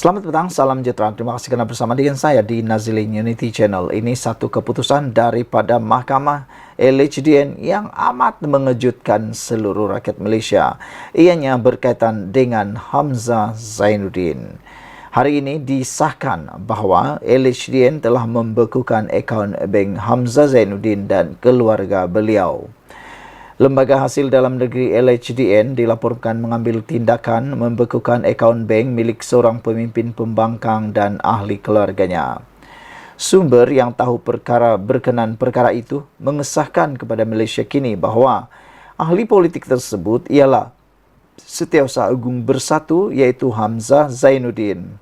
Selamat petang, salam sejahtera. Terima kasih karena bersama dengan saya di Nazilin Unity Channel. Ini satu keputusan daripada Mahkamah LHDN yang amat mengejutkan seluruh rakyat Malaysia. Ianya berkaitan dengan Hamzah Zainuddin. Hari ini disahkan bahawa LHDN telah membekukan akaun bank Hamzah Zainuddin dan keluarga beliau. Lembaga Hasil Dalam Negeri LHDN dilaporkan mengambil tindakan membekukan akaun bank milik seorang pemimpin pembangkang dan ahli keluarganya. Sumber yang tahu berkenan perkara itu mengesahkan kepada Malaysia Kini bahawa ahli politik tersebut ialah Setiausaha Agung Bersatu iaitu Hamzah Zainuddin.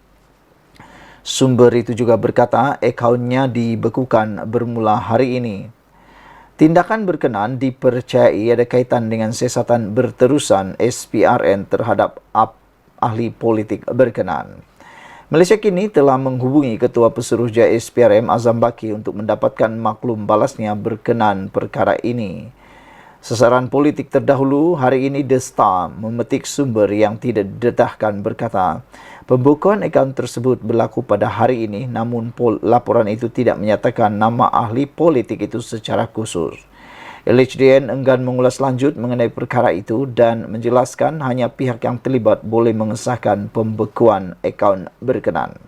Sumber itu juga berkata akaunnya dibekukan bermula hari ini. Tindakan berkenan dipercayai ada kaitan dengan siasatan berterusan SPRN terhadap ahli politik berkenan. Malaysia Kini telah menghubungi Ketua Pesuruhjaya SPRM Azam Baki untuk mendapatkan maklum balasnya berkenan perkara ini. Sasaran politik terdahulu hari ini The Star memetik sumber yang tidak didedahkan berkata, pembukaan akaun tersebut berlaku pada hari ini namun laporan itu tidak menyatakan nama ahli politik itu secara khusus. LHDN enggan mengulas lanjut mengenai perkara itu dan menjelaskan hanya pihak yang terlibat boleh mengesahkan pembekuan akaun berkenan.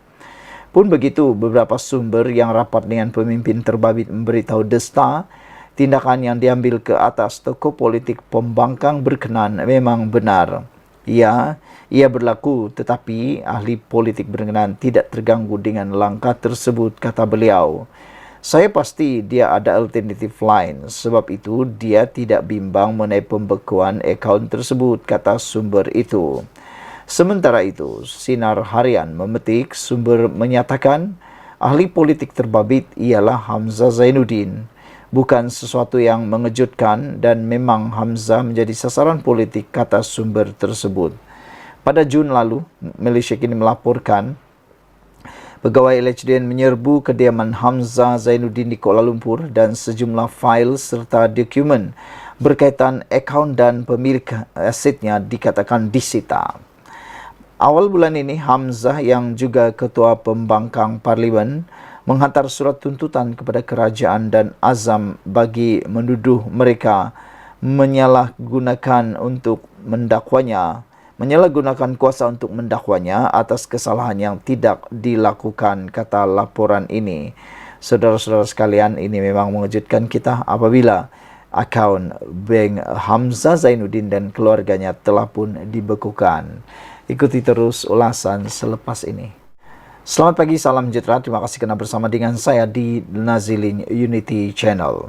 Pun begitu, beberapa sumber yang rapat dengan pemimpin terbabit memberitahu The Star tindakan yang diambil ke atas tokoh politik pembangkang berkenan memang benar. Ia berlaku tetapi ahli politik berkenan tidak terganggu dengan langkah tersebut, kata beliau. Saya pasti dia ada alternatif lain, sebab itu dia tidak bimbang mengenai pembekuan akaun tersebut, kata sumber itu. Sementara itu, Sinar Harian memetik sumber menyatakan ahli politik terbabit ialah Hamzah Zainuddin. Bukan sesuatu yang mengejutkan dan memang Hamzah menjadi sasaran politik, kata sumber tersebut. Pada Jun lalu, Malaysia Kini melaporkan pegawai LHDN menyerbu kediaman Hamzah Zainuddin di Kuala Lumpur dan sejumlah fail serta dokumen berkaitan akaun dan pemilik asetnya dikatakan disita. Awal bulan ini, Hamzah yang juga Ketua Pembangkang Parlimen menghantar surat tuntutan kepada kerajaan dan Azam bagi menuduh mereka menyalahgunakan kuasa untuk mendakwanya atas kesalahan yang tidak dilakukan, kata laporan ini. Saudara-saudara sekalian, ini memang mengejutkan kita apabila akaun bank Hamzah Zainuddin dan keluarganya telah pun dibekukan. Ikuti terus ulasan selepas ini. Selamat pagi, salam sejahtera. Terima kasih kerana bersama dengan saya di Nazilin Unity Channel.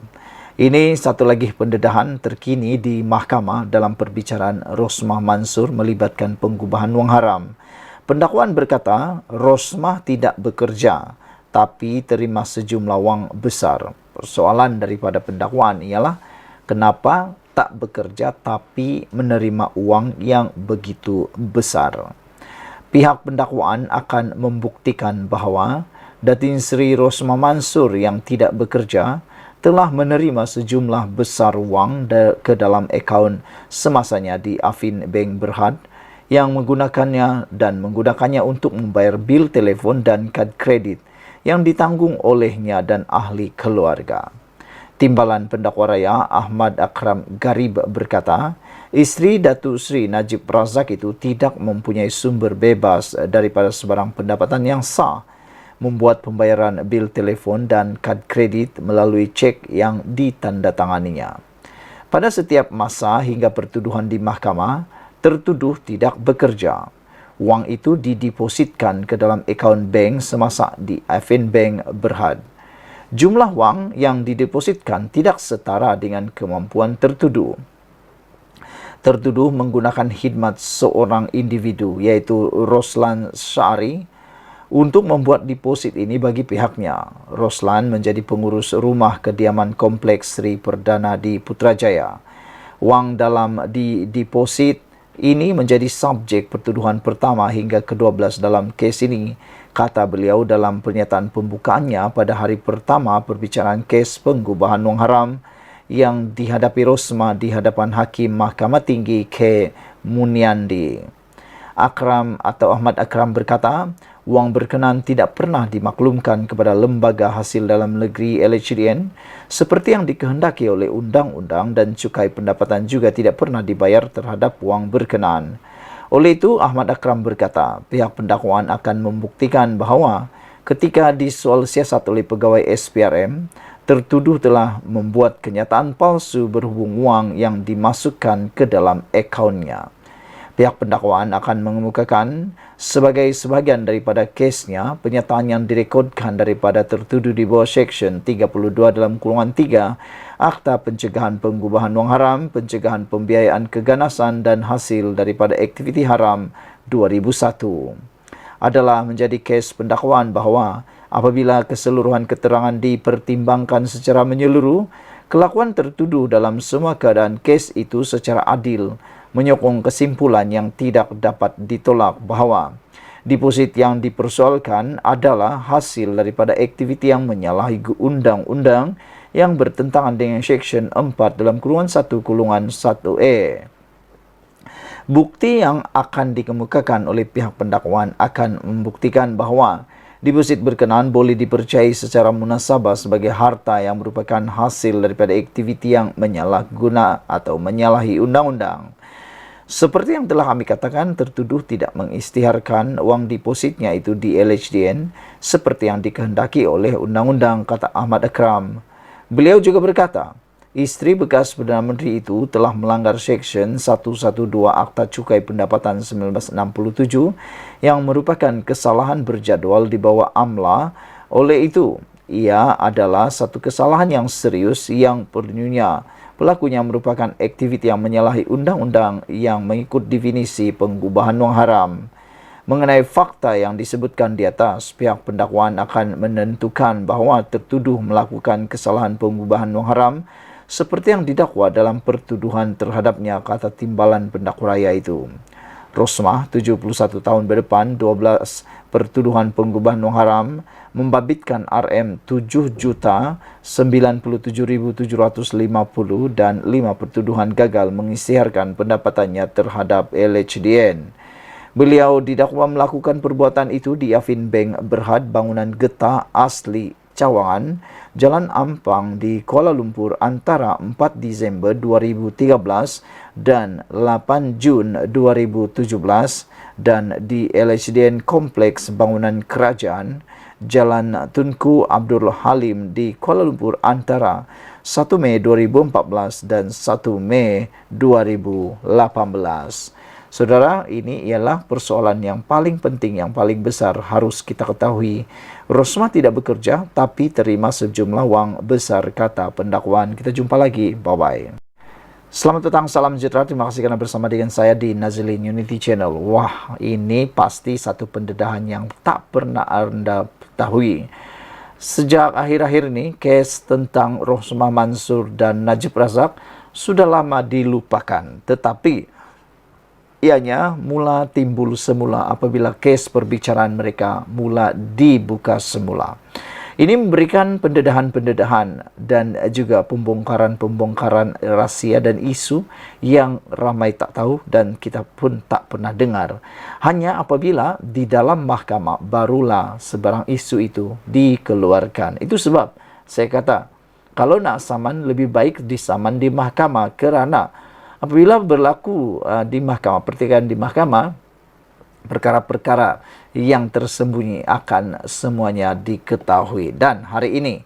Ini satu lagi pendedahan terkini di mahkamah dalam perbicaraan Rosmah Mansur melibatkan pengubahan wang haram. Pendakwaan berkata Rosmah tidak bekerja tapi terima sejumlah wang besar. Persoalan daripada pendakwaan ialah kenapa tak bekerja tapi menerima wang yang begitu besar. Pihak pendakwaan akan membuktikan bahawa Datin Seri Rosmah Mansur yang tidak bekerja telah menerima sejumlah besar wang ke dalam akaun semasanya di Affin Bank Berhad yang menggunakannya untuk membayar bil telefon dan kad kredit yang ditanggung olehnya dan ahli keluarga. Timbalan Pendakwa Raya Ahmad Akram Garib berkata, isteri Datuk Seri Najib Razak itu tidak mempunyai sumber bebas daripada sebarang pendapatan yang sah membuat pembayaran bil telefon dan kad kredit melalui cek yang ditandatanganinya. Pada setiap masa hingga pertuduhan di mahkamah, tertuduh tidak bekerja. Wang itu didepositkan ke dalam akaun bank semasa di Affin Bank Berhad. Jumlah wang yang didepositkan tidak setara dengan kemampuan tertuduh. Tertuduh menggunakan khidmat seorang individu iaitu Roslan Syari untuk membuat deposit ini bagi pihaknya. Roslan menjadi pengurus rumah kediaman Kompleks Sri Perdana di Putrajaya. Wang dalam deposit ini menjadi subjek pertuduhan pertama hingga ke-12 dalam kes ini, kata beliau dalam pernyataan pembukaannya pada hari pertama perbicaraan kes pengubahan wang haram yang dihadapi Rosmah di hadapan Hakim Mahkamah Tinggi K. Muniandi. Ahmad Akram berkata, wang berkenan tidak pernah dimaklumkan kepada lembaga hasil dalam negeri LHDN seperti yang dikehendaki oleh undang-undang, dan cukai pendapatan juga tidak pernah dibayar terhadap wang berkenan. Oleh itu, Ahmad Akram berkata, pihak pendakwaan akan membuktikan bahawa ketika disoal siasat oleh pegawai SPRM, tertuduh telah membuat kenyataan palsu berhubung wang yang dimasukkan ke dalam akaunnya. Pihak pendakwaan akan mengemukakan sebagai sebahagian daripada kesnya penyataan yang direkodkan daripada tertuduh di bawah Seksyen 32 dalam kurungan 3 Akta Pencegahan Pengubahan Wang Haram, Pencegahan Pembiayaan Keganasan dan Hasil daripada Aktiviti Haram 2001. Adalah menjadi kes pendakwaan bahawa apabila keseluruhan keterangan dipertimbangkan secara menyeluruh, kelakuan tertuduh dalam semua keadaan kes itu secara adil menyokong kesimpulan yang tidak dapat ditolak bahawa deposit yang dipersoalkan adalah hasil daripada aktiviti yang menyalahi undang-undang yang bertentangan dengan Seksyen 4 dalam kurungan 1(1)(a). Bukti yang akan dikemukakan oleh pihak pendakwaan akan membuktikan bahawa deposit berkenaan boleh dipercayai secara munasabah sebagai harta yang merupakan hasil daripada aktiviti yang menyalahguna atau menyalahi undang-undang. Seperti yang telah kami katakan, tertuduh tidak mengisytiharkan wang depositnya itu di LHDN seperti yang dikehendaki oleh undang-undang, kata Ahmad Akram. Beliau juga berkata, isteri bekas Perdana Menteri itu telah melanggar Seksyen 112 Akta Cukai Pendapatan 1967 yang merupakan kesalahan berjadual di bawah AMLA. Oleh itu, ia adalah satu kesalahan yang serius yang perlunya pelakunya merupakan aktiviti yang menyalahi undang-undang yang mengikut definisi pengubahan wang haram. Mengenai fakta yang disebutkan di atas, pihak pendakwaan akan menentukan bahawa tertuduh melakukan kesalahan pengubahan wang haram seperti yang didakwa dalam pertuduhan terhadapnya, kata timbalan pendakwa raya itu. Rosmah, 71 tahun berdepan, 12 pertuduhan pengubahan wang haram, membabitkan RM 7,97,750 dan 5 pertuduhan gagal mengisytiharkan pendapatannya terhadap LHDN. Beliau didakwa melakukan perbuatan itu di Afin Bank Berhad, bangunan getah asli Cawangan, Jalan Ampang di Kuala Lumpur antara 4 Disember 2013 dan 8 Jun 2017 dan di LHDN Kompleks Bangunan Kerajaan, Jalan Tunku Abdul Halim di Kuala Lumpur antara 1 Mei 2014 dan 1 Mei 2018. Saudara, ini ialah persoalan yang paling penting, yang paling besar harus kita ketahui. Rosmah tidak bekerja tapi terima sejumlah wang besar, kata pendakwaan. Kita jumpa lagi. Bye-bye. Selamat datang, salam sejahtera. Terima kasih kerana bersama dengan saya di Nazilin Unity Channel. Wah, ini pasti satu pendedahan yang tak pernah Anda ketahui. Sejak akhir-akhir ini, kes tentang Rosmah Mansur dan Najib Razak sudah lama dilupakan. Tetapi ianya mula timbul semula apabila kes perbicaraan mereka mula dibuka semula. Ini memberikan pendedahan-pendedahan dan juga pembongkaran-pembongkaran rahsia dan isu yang ramai tak tahu dan kita pun tak pernah dengar. Hanya apabila di dalam mahkamah barulah sebarang isu itu dikeluarkan. Itu sebab saya kata, kalau nak saman lebih baik disaman di mahkamah, kerana apabila berlaku di mahkamah, pertikaian di mahkamah, perkara-perkara yang tersembunyi akan semuanya diketahui. Dan hari ini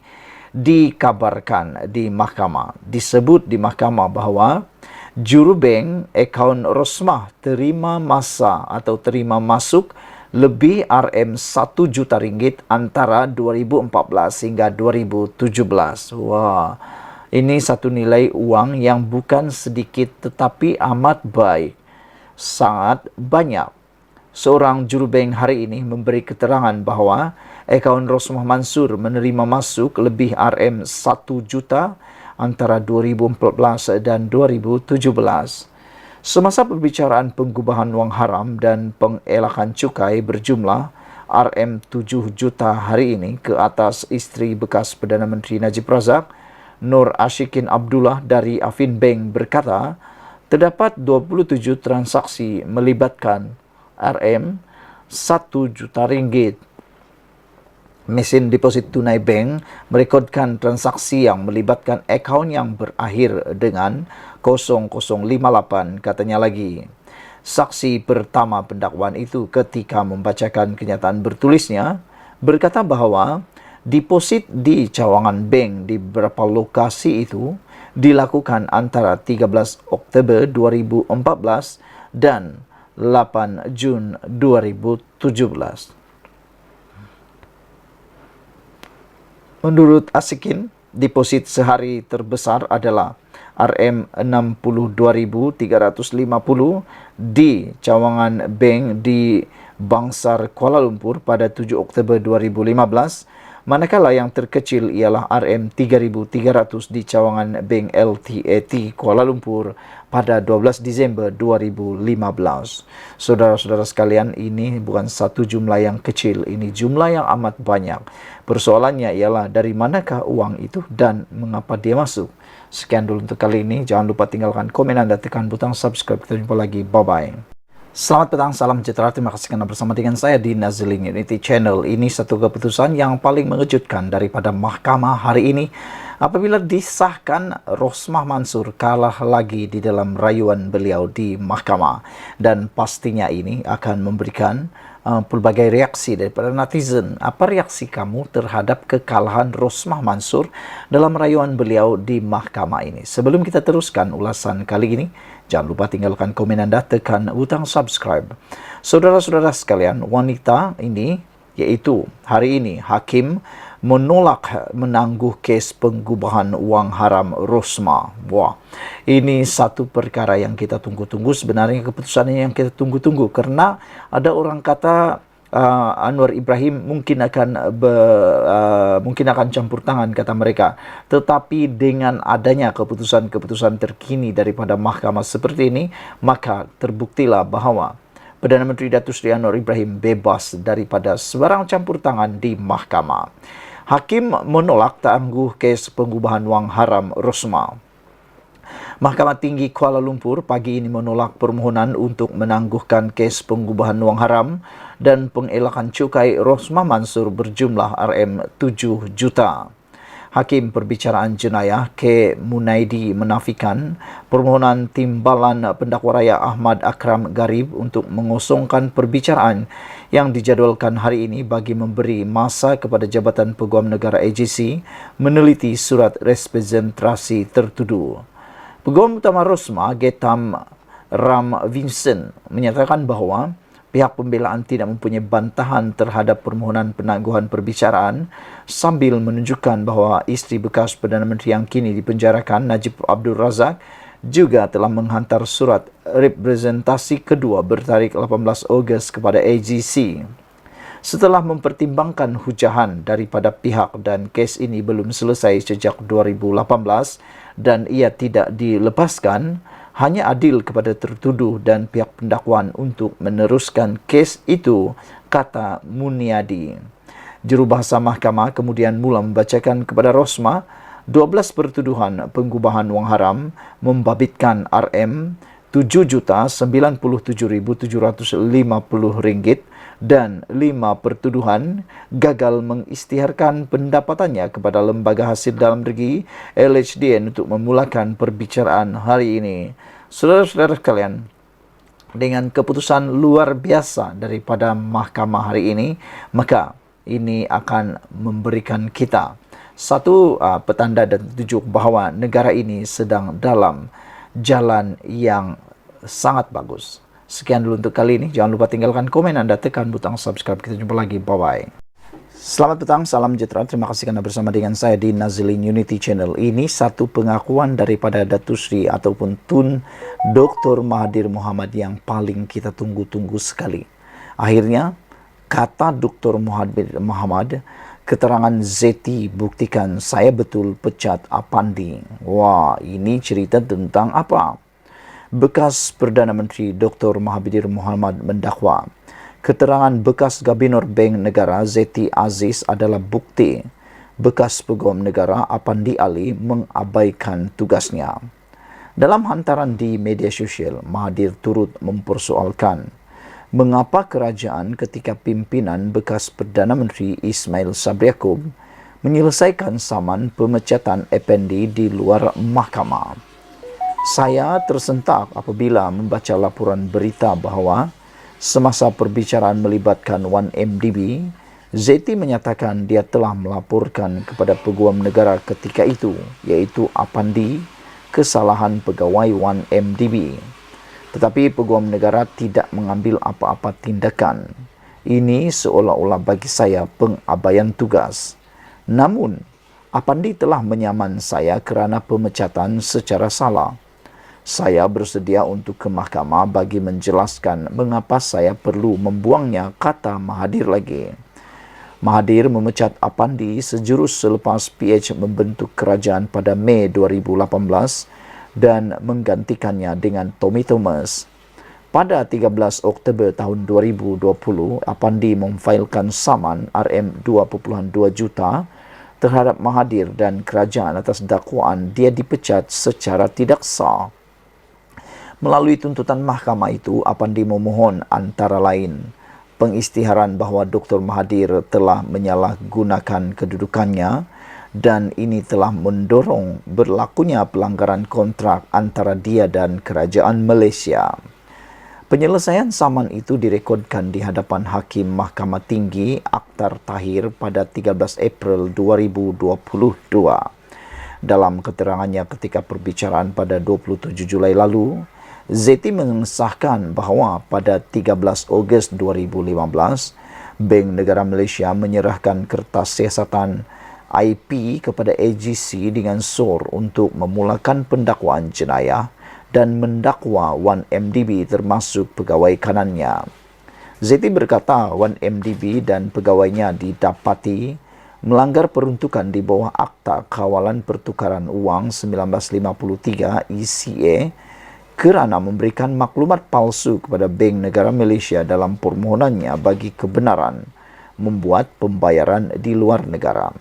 dikabarkan di mahkamah, disebut di mahkamah bahawa jurubank akaun Rosmah terima masa atau terima masuk lebih RM 1 juta ringgit antara 2014 hingga 2017. Wah, ini satu nilai uang yang bukan sedikit tetapi amat baik, sangat banyak. Seorang jurubank hari ini memberi keterangan bahawa akaun Rosmah Mansur menerima masuk lebih RM 1 juta antara 2014 dan 2017. Semasa perbicaraan pengubahan wang haram dan pengelakan cukai berjumlah RM 7 juta hari ini ke atas isteri bekas Perdana Menteri Najib Razak, Nur Ashikin Abdullah dari Afin Bank berkata, terdapat 27 transaksi melibatkan RM Rp1 juta. Mesin deposit tunai bank merekodkan transaksi yang melibatkan akaun yang berakhir dengan 0058, katanya lagi. Saksi pertama pendakwaan itu ketika membacakan kenyataan bertulisnya berkata bahawa deposit di cawangan bank di beberapa lokasi itu dilakukan antara 13 Oktober 2014 dan 8 Jun 2017. Menurut Asikin, deposit sehari terbesar adalah RM62.350 di cawangan bank di Bangsar, Kuala Lumpur pada 7 Oktober 2015, manakala yang terkecil ialah RM3.300 di cawangan bank LTAT Kuala Lumpur pada 12 Disember 2015. Saudara-saudara sekalian, ini bukan satu jumlah yang kecil, ini jumlah yang amat banyak. Persoalannya ialah dari manakah uang itu dan mengapa dia masuk. Sekian dulu untuk kali ini. Jangan lupa tinggalkan komen Anda, tekan butang subscribe. Kita jumpa lagi. Bye-bye. Selamat petang, salam sejahtera. Terima kasih karena bersama dengan saya di Nazilin Unity Channel. Ini satu keputusan yang paling mengejutkan daripada mahkamah hari ini apabila disahkan Rosmah Mansur kalah lagi di dalam rayuan beliau di mahkamah. Dan pastinya ini akan memberikan pelbagai reaksi daripada netizen. Apa reaksi kamu terhadap kekalahan Rosmah Mansur dalam rayuan beliau di mahkamah ini? Sebelum kita teruskan ulasan kali ini, jangan lupa tinggalkan komen Anda, tekan butang subscribe. Saudara-saudara sekalian, wanita ini, yaitu hari ini hakim menolak menangguh kes penggubahan wang haram Rosmah. Wah, ini satu perkara yang kita tunggu-tunggu. Sebenarnya keputusan ini yang kita tunggu-tunggu karena ada orang kata Anwar Ibrahim mungkin akan campur tangan, kata mereka. Tetapi dengan adanya keputusan-keputusan terkini daripada mahkamah seperti ini, maka terbuktilah bahawa Perdana Menteri Datuk Seri Anwar Ibrahim bebas daripada sebarang campur tangan di mahkamah. Hakim menolak tangguh kes penggubahan wang haram Rosmah. Mahkamah Tinggi Kuala Lumpur pagi ini menolak permohonan untuk menangguhkan kes penggubahan wang haram dan pengelakan cukai Rosmah Mansur berjumlah RM7 juta. Hakim Perbicaraan Jenayah K. Munaidi menafikan permohonan timbalan pendakwa raya Ahmad Akram Garib untuk mengosongkan perbicaraan yang dijadualkan hari ini bagi memberi masa kepada Jabatan Peguam Negara AJC meneliti surat representasi tertuduh. Peguam Utama Rosmah, Getam Ram Vincent, menyatakan bahawa pihak pembelaan tidak mempunyai bantahan terhadap permohonan penangguhan perbicaraan sambil menunjukkan bahawa isteri bekas Perdana Menteri yang kini dipenjarakan, Najib Abdul Razak, juga telah menghantar surat representasi kedua bertarikh 18 Ogos kepada AGC. Setelah mempertimbangkan hujahan daripada pihak dan kes ini belum selesai sejak 2018 dan ia tidak dilepaskan, hanya adil kepada tertuduh dan pihak pendakwaan untuk meneruskan kes itu, kata Muniadi. Jurubahasa mahkamah kemudian mula membacakan kepada Rosmah 12 pertuduhan penggubahan wang haram membabitkan RM7,97,750 dan 5 pertuduhan gagal mengisytiharkan pendapatannya kepada Lembaga Hasil Dalam Negeri LHDN untuk memulakan perbicaraan hari ini. Saudara-saudara sekalian, dengan keputusan luar biasa daripada mahkamah hari ini, maka ini akan memberikan kita satu petanda dan tunjuk bahawa negara ini sedang dalam jalan yang sangat bagus. Sekian dulu untuk kali ini. Jangan lupa tinggalkan komen Anda, tekan butang subscribe. Kita jumpa lagi. Bye-bye. Selamat petang, salam sejahtera. Terima kasih karena bersama dengan saya di Nazilin Unity Channel. Ini satu pengakuan daripada Datuk Seri ataupun Tun Dr. Mahathir Mohamad yang paling kita tunggu-tunggu sekali. Akhirnya, kata Dr. Mahathir Mohamad, keterangan Zeti buktikan saya betul pecat Apandi. Wah, ini cerita tentang apa? Bekas Perdana Menteri Dr. Mahathir Mohamad mendakwa keterangan bekas Gubernur Bank Negara Zeti Aziz adalah bukti bekas Peguam Negara Apandi Ali mengabaikan tugasnya. Dalam hantaran di media sosial, Mahathir turut mempersoalkan Mengapa kerajaan ketika pimpinan bekas Perdana Menteri Ismail Sabri Yaakob menyelesaikan saman pemecatan Effendi di luar mahkamah? Saya tersentak apabila membaca laporan berita bahawa semasa perbicaraan melibatkan 1MDB, Zeti menyatakan dia telah melaporkan kepada Peguam Negara ketika itu, iaitu Apandi, kesalahan pegawai 1MDB. Tetapi Peguam Negara tidak mengambil apa-apa tindakan. Ini seolah-olah bagi saya pengabaian tugas. Namun, Apandi telah menyaman saya kerana pemecatan secara salah. Saya bersedia untuk ke mahkamah bagi menjelaskan mengapa saya perlu membuangnya, kata Mahathir lagi. Mahathir memecat Apandi sejurus selepas PH membentuk kerajaan pada Mei 2018 dan menggantikannya dengan Tommy Thomas. Pada 13 Oktober tahun 2020, Apandi memfailkan saman RM2.2 juta terhadap Mahathir dan kerajaan atas dakwaan dia dipecat secara tidak sah. Melalui tuntutan mahkamah itu, Apandi memohon antara lain pengisytiharan bahawa Dr. Mahathir telah menyalahgunakan kedudukannya dan ini telah mendorong berlakunya pelanggaran kontrak antara dia dan kerajaan Malaysia. Penyelesaian saman itu direkodkan di hadapan Hakim Mahkamah Tinggi Akhtar Tahir pada 13 April 2022. Dalam keterangannya ketika perbicaraan pada 27 Julai lalu, Zeti mengesahkan bahawa pada 13 Ogos 2015, Bank Negara Malaysia menyerahkan kertas siasatan IP kepada AGC dengan SOR untuk memulakan pendakwaan jenayah dan mendakwa 1MDB termasuk pegawai kanannya. Zeti berkata 1MDB dan pegawainya didapati melanggar peruntukan di bawah Akta Kawalan Pertukaran Wang 1953 ECA kerana memberikan maklumat palsu kepada Bank Negara Malaysia dalam permohonannya bagi kebenaran membuat pembayaran di luar negara.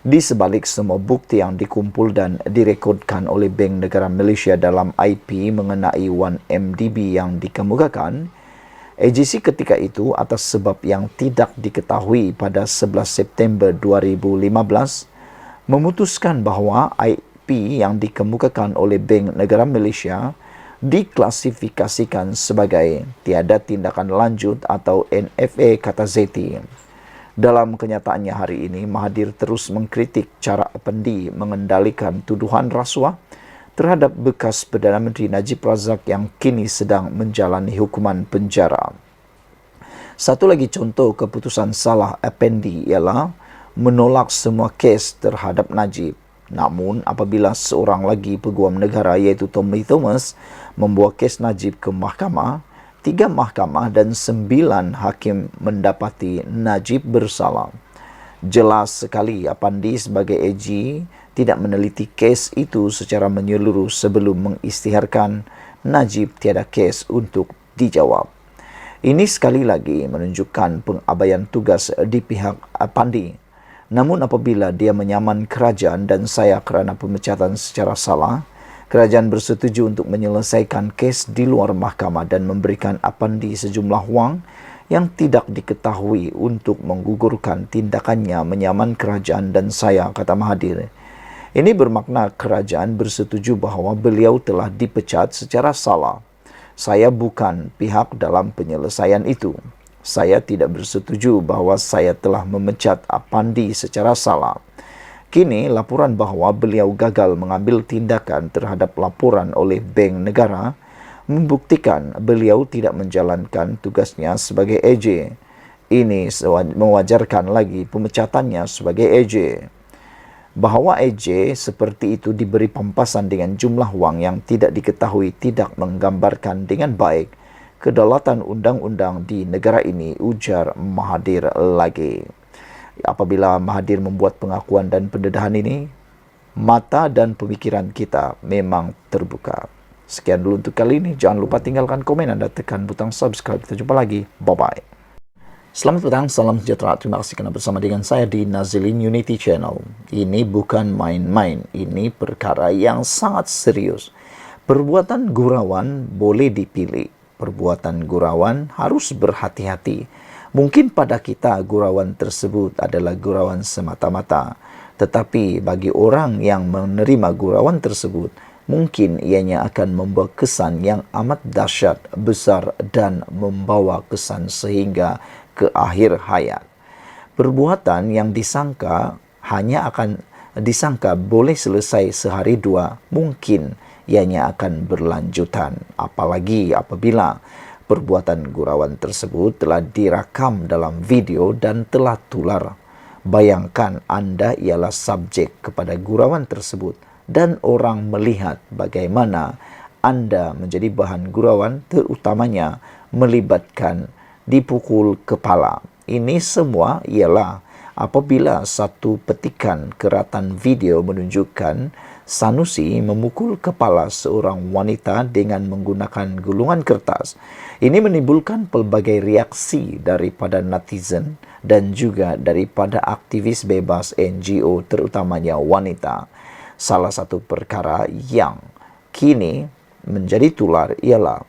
Di sebalik semua bukti yang dikumpul dan direkodkan oleh Bank Negara Malaysia dalam IP mengenai 1MDB yang dikemukakan, AGC ketika itu atas sebab yang tidak diketahui pada 11 September 2015 memutuskan bahawa IP yang dikemukakan oleh Bank Negara Malaysia diklasifikasikan sebagai tiada tindakan lanjut atau NFA, kata Zeti. Dalam kenyataannya hari ini, Mahathir terus mengkritik cara Apandi mengendalikan tuduhan rasuah terhadap bekas Perdana Menteri Najib Razak yang kini sedang menjalani hukuman penjara. Satu lagi contoh keputusan salah Apandi ialah menolak semua kes terhadap Najib. Namun, apabila seorang lagi peguam negara iaitu Tommy Thomas membawa kes Najib ke mahkamah, 3 mahkamah dan 9 hakim mendapati Najib bersalah. Jelas sekali Apandi sebagai AG tidak meneliti kes itu secara menyeluruh sebelum mengisytiharkan Najib tiada kes untuk dijawab. Ini sekali lagi menunjukkan pengabaian tugas di pihak Apandi. Namun apabila dia menyaman kerajaan dan saya kerana pemecatan secara salah, kerajaan bersetuju untuk menyelesaikan kes di luar mahkamah dan memberikan Apandi sejumlah wang yang tidak diketahui untuk menggugurkan tindakannya menyaman kerajaan dan saya, kata Mahathir. Ini bermakna kerajaan bersetuju bahawa beliau telah dipecat secara salah. Saya bukan pihak dalam penyelesaian itu. Saya tidak bersetuju bahawa saya telah memecat Apandi secara salah. Kini, laporan bahawa beliau gagal mengambil tindakan terhadap laporan oleh Bank Negara membuktikan beliau tidak menjalankan tugasnya sebagai AJ. Ini mewajarkan lagi pemecatannya sebagai AJ. Bahawa AJ seperti itu diberi pampasan dengan jumlah wang yang tidak diketahui tidak menggambarkan dengan baik kedaulatan undang-undang di negara ini, ujar Mahathir lagi. Apabila Mahathir membuat pengakuan dan pendedahan ini, mata dan pemikiran kita memang terbuka. Sekian dulu untuk kali ini. Jangan lupa tinggalkan komen Anda, tekan butang subscribe. Kita jumpa lagi. Bye-bye. Selamat petang, salam sejahtera. Terima kasih kerana bersama dengan saya di Nazilin Unity Channel. Ini bukan main-main. Ini perkara yang sangat serius. Perbuatan gurauan boleh dipilih, perbuatan gurauan harus berhati-hati. Mungkin pada kita gurauan tersebut adalah gurauan semata-mata, tetapi bagi orang yang menerima gurauan tersebut, mungkin ianya akan membawa kesan yang amat dahsyat, besar dan membawa kesan sehingga ke akhir hayat. Perbuatan yang disangka hanya akan disangka boleh selesai sehari dua, mungkin ianya akan berlanjutan. Apalagi apabila perbuatan gurauan tersebut telah direkam dalam video dan telah tular. Bayangkan Anda ialah subjek kepada gurauan tersebut dan orang melihat bagaimana Anda menjadi bahan gurauan, terutamanya melibatkan dipukul kepala. Ini semua ialah apabila satu petikan keratan video menunjukkan Sanusi memukul kepala seorang wanita dengan menggunakan gulungan kertas. Ini menimbulkan pelbagai reaksi daripada netizen dan juga daripada aktivis bebas NGO, terutamanya wanita. Salah satu perkara yang kini menjadi tular ialah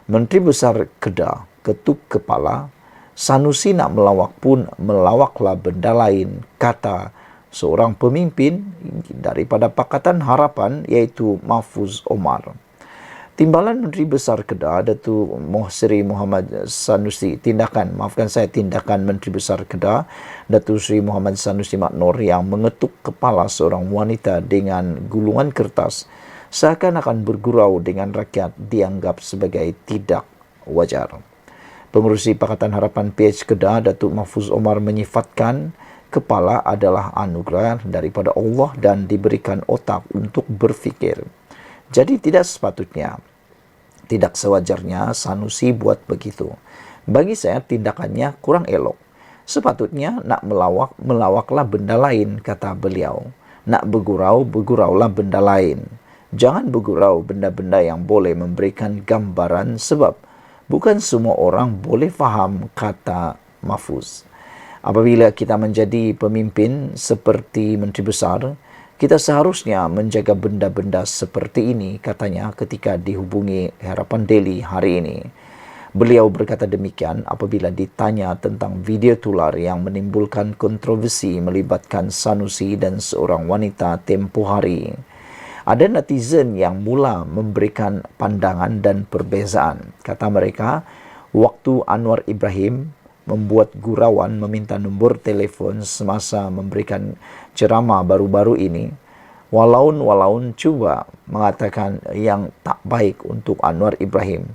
Menteri Besar Kedah ketuk kepala, Sanusi nak melawak pun melawaklah benda lain, kata seorang pemimpin daripada Pakatan Harapan iaitu Mahfuz Omar. Timbalan Menteri Besar Kedah Datuk Seri Muhammad Sanusi, tindakan Menteri Besar Kedah Datuk Seri Muhammad Sanusi Maknor yang mengetuk kepala seorang wanita dengan gulungan kertas seakan-akan bergurau dengan rakyat dianggap sebagai tidak wajar. Pengerusi Pakatan Harapan PH Kedah Datuk Mahfuz Omar menyifatkan kepala adalah anugerah daripada Allah dan diberikan otak untuk berfikir. Jadi tidak sepatutnya, tidak sewajarnya Sanusi buat begitu. Bagi saya tindakannya kurang elok. Sepatutnya nak melawaklah benda lain, kata beliau. Nak bergurau, berguraulah benda lain. Jangan bergurau benda-benda yang boleh memberikan gambaran sebab bukan semua orang boleh faham, kata Mahfuz. Apabila kita menjadi pemimpin seperti Menteri Besar, kita seharusnya menjaga benda-benda seperti ini, katanya ketika dihubungi Harapan Daily hari ini. Beliau berkata demikian apabila ditanya tentang video tular yang menimbulkan kontroversi melibatkan Sanusi dan seorang wanita tempoh hari. Ada netizen yang mula memberikan pandangan dan perbezaan. Kata mereka, waktu Anwar Ibrahim membuat gurauan meminta nombor telefon semasa memberikan ceramah baru-baru ini, walaun cuba mengatakan yang tak baik untuk Anwar Ibrahim.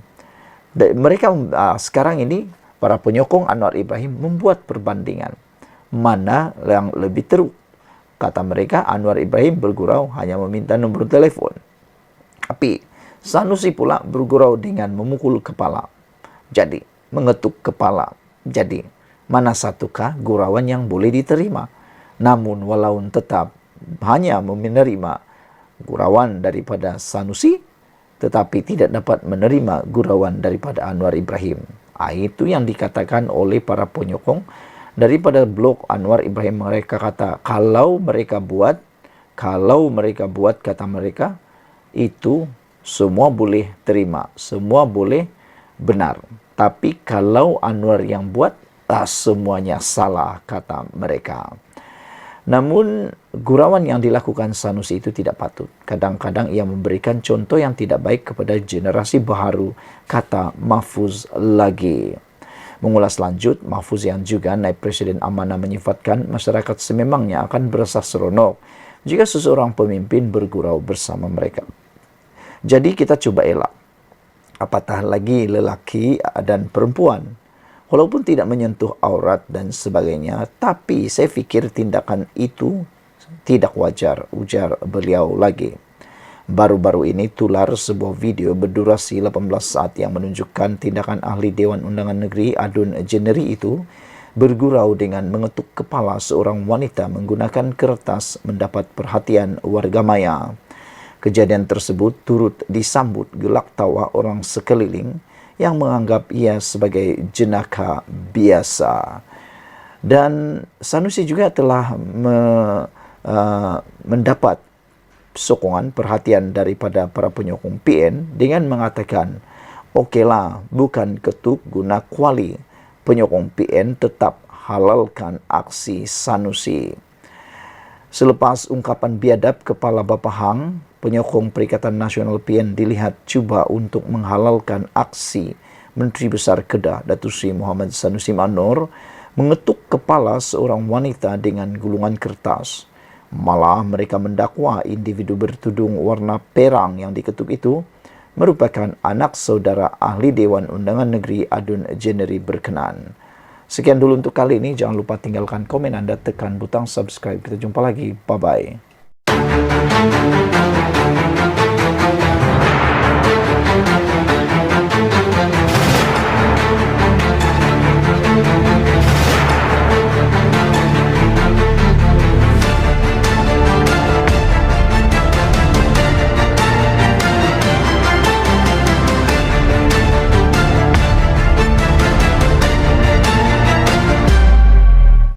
Mereka sekarang ini, para penyokong Anwar Ibrahim membuat perbandingan. Mana yang lebih teruk? Kata mereka, Anwar Ibrahim bergurau hanya meminta nombor telefon. Tapi Sanusi pula bergurau dengan memukul kepala. Jadi, mengetuk kepala. Jadi, mana satukah gurauan yang boleh diterima? Namun, walaupun tetap hanya menerima gurauan daripada Sanusi, tetapi tidak dapat menerima gurauan daripada Anwar Ibrahim. Itu yang dikatakan oleh para penyokong daripada blog Anwar Ibrahim. Mereka kata, kalau mereka buat, kata mereka, itu semua boleh terima, semua boleh benar. Tapi kalau Anwar yang buat, semuanya salah, kata mereka. Namun, gurauan yang dilakukan Sanusi itu tidak patut. Kadang-kadang ia memberikan contoh yang tidak baik kepada generasi baru, kata Mahfuz lagi. Mengulas lanjut, Mahfuz yang juga naib Presiden amanah menyifatkan masyarakat sememangnya akan berasa seronok jika seseorang pemimpin bergurau bersama mereka. Jadi kita coba elak. Apatah lagi lelaki dan perempuan. Walaupun tidak menyentuh aurat dan sebagainya, tapi saya fikir tindakan itu tidak wajar, ujar beliau lagi. Baru-baru ini tular sebuah video berdurasi 18 saat yang menunjukkan tindakan ahli Dewan Undangan Negeri Adun Jeneri itu bergurau dengan mengetuk kepala seorang wanita menggunakan kertas mendapat perhatian warga maya. Kejadian tersebut turut disambut gelak tawa orang sekeliling yang menganggap ia sebagai jenaka biasa. Dan Sanusi juga telah mendapat sokongan perhatian daripada para penyokong PN dengan mengatakan Okelah, bukan ketuk guna kuali. Penyokong PN tetap halalkan aksi Sanusi. Selepas ungkapan biadab Kepala Bapahang, penyokong Perikatan Nasional PN dilihat cuba untuk menghalalkan aksi Menteri Besar Kedah Datuk Seri Muhammad Sanusi Manor mengetuk kepala seorang wanita dengan gulungan kertas. Malah mereka mendakwa individu bertudung warna perang yang diketuk itu merupakan anak saudara ahli Dewan Undangan Negeri Adun Jeneri berkenan. Sekian dulu untuk kali ini. Jangan lupa tinggalkan komen Anda, tekan butang subscribe. Kita jumpa lagi. Bye-bye.